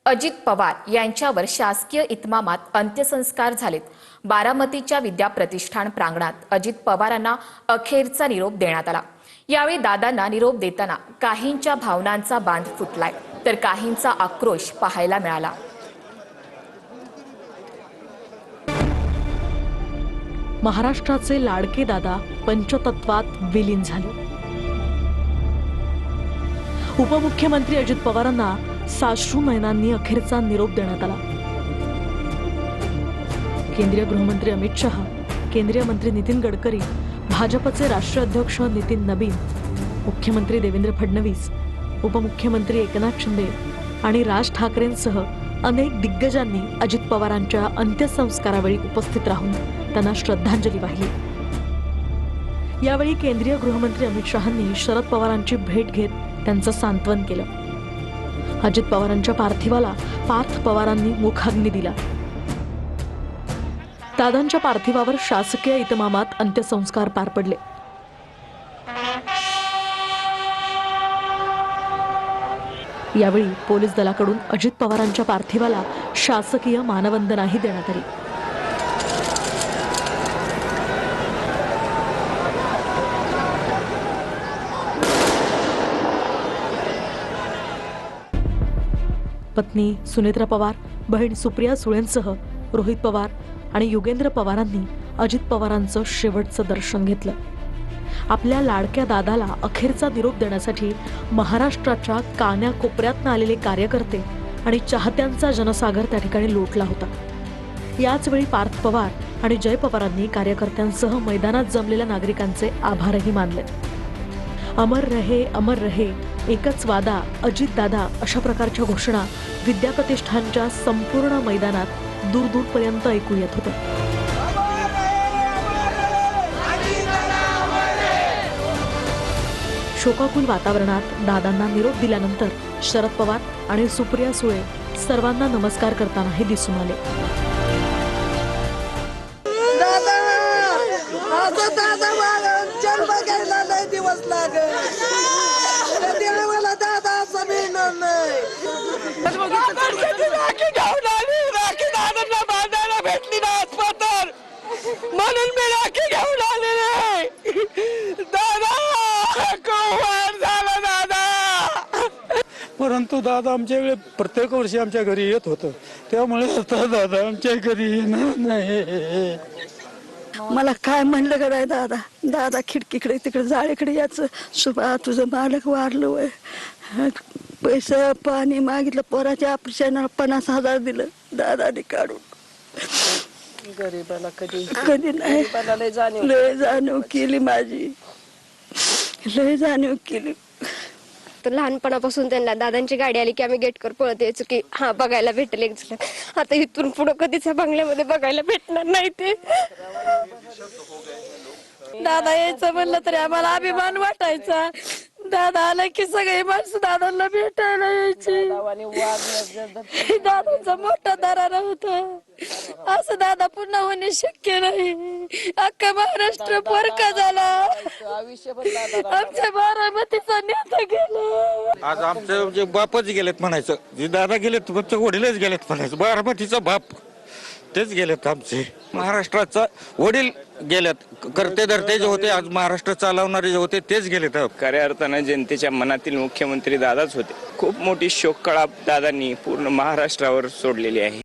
अजित पवार यांच्यावर शासकीय इतमामात अंत्यसंस्कार झालेत। बारामतीच्या विद्या प्रतिष्ठान प्रांगणात अजित पवारांना अखेरचा निरोप देण्यात आला। यावेळी दादांना निरोप देताना काहींच्या भावनांचा बांध फुटलाय, तर काहींचा आक्रोश पाहायला मिळाला। महाराष्ट्राचे लाडके दादा पंचतत्वात विलीन झाले। उपमुख्यमंत्री अजित पवारांना साश्रू नयनांनी अखेरचा निरोप देण्यात आला। केंद्रीय गृहमंत्री अमित शहा, केंद्रीय मंत्री नितीन गडकरी, भाजपचे राष्ट्रीय अध्यक्ष नितीन नबीन, मुख्यमंत्री देवेंद्र फडणवीस, उपमुख्यमंत्री एकनाथ शिंदे आणि राज ठाकरेंसह अनेक दिग्गजांनी अजित पवारांच्या अंत्यसंस्कारावेळी उपस्थित राहून त्यांना श्रद्धांजली वाहिली। यावेळी केंद्रीय गृहमंत्री अमित शहांनी शरद पवारांची भेट घेत त्यांचं सांत्वन केलं। अजित पवारांच्या पार्थिवाला पार्थ पवारांनी मुखाग्नी दिला। दादांच्या पार्थिवावर शासकीय इतमामात अंत्यसंस्कार पार पडले। यावेळी पोलीस दलाकडून अजित पवारांच्या पार्थिवाला शासकीय मानवंदनाही देण्यात आली। पत्नी सुनेत्रा पवार, बहीण सुप्रिया सुळेंसह रोहित पवार आणि युगेंद्र पवारांनी अजित पवारांचं शेवटचं दर्शन घेतलं। आपल्या लाडक्या दादाला अखेरचा निरोप देण्यासाठी महाराष्ट्राच्या कान्याकोपऱ्यातून आलेले कार्यकर्ते आणि चाहत्यांचा जनसागर त्या ठिकाणी लोटला होता। याच वेळी पार्थ पवार आणि जय पवारांनी कार्यकर्त्यांसह मैदानात जमलेल्या नागरिकांचे आभारही मानले। अमर रहे एकच वादा अजित दादा अशा प्रकारच्या घोषणा विद्या प्रतिष्ठानच्या संपूर्ण मैदानात दूरपर्यंत ऐकू येत होत्या। शोकाकुल वातावरणात दादांना निरोप दिल्यानंतर शरद पवार आणि सुप्रिया सुळे सर्वांना नमस्कार करतानाही दिसून आले। म्हणून मी राखी घेऊन आलेले दादा दादा। परंतु दादा आमच्याकडे प्रत्येक वर्षी आमच्या घरी येत होतं, त्यामुळे आता दादा आमच्या घरी येणार नाही। मला काय म्हणलं का दादा, दादा खिडकीकडे तिकडे जाळीकडे याच सुबा तुझं मालक वारलं वय, पैसा पाणी मागितलं, पोराच्या ऑपरेशनाला 50,000 दिलं दादाने काढून। गरीबाला कधी नाही लय जाणीव केली माझी, लय जाणीव केली। तर लहानपणापासून त्यांना दादांची गाडी आली की आम्ही गेटकर पळत यायचो की हा बघायला भेटेल एक झलक। आता इथून पुढे कधीच ह्या बंगल्यामध्ये बघायला भेटणार नाही ते। दादा यायचं म्हणलं तरी आम्हाला अभिमान वाटायचा। दादा आला की सगळे माणसं दादांना भेटायला यायची। दादांचा मोठा दरारा होता, असं दादा पुन्हा होणे शक्य नाही। अख्खा महाराष्ट्र परका झाला, आमच्या बारामतीचा नेता गेला। आज आमचे जे बापच गेलेत म्हणायचं, जे दादा गेलेत वडीलच गेलेत म्हणायचं। बारामतीचा बाप तेच गेलेत आमचे, महाराष्ट्राचा वडील गेलेत। करते धरते जे होते, आज महाराष्ट्र चालवणारे जे होते तेच गेलेत। खऱ्या अर्थानं जनतेच्या मनातील मुख्यमंत्री दादाच होते। खूप मोठी शोककळा दादांनी पूर्ण महाराष्ट्रावर सोडलेली आहे।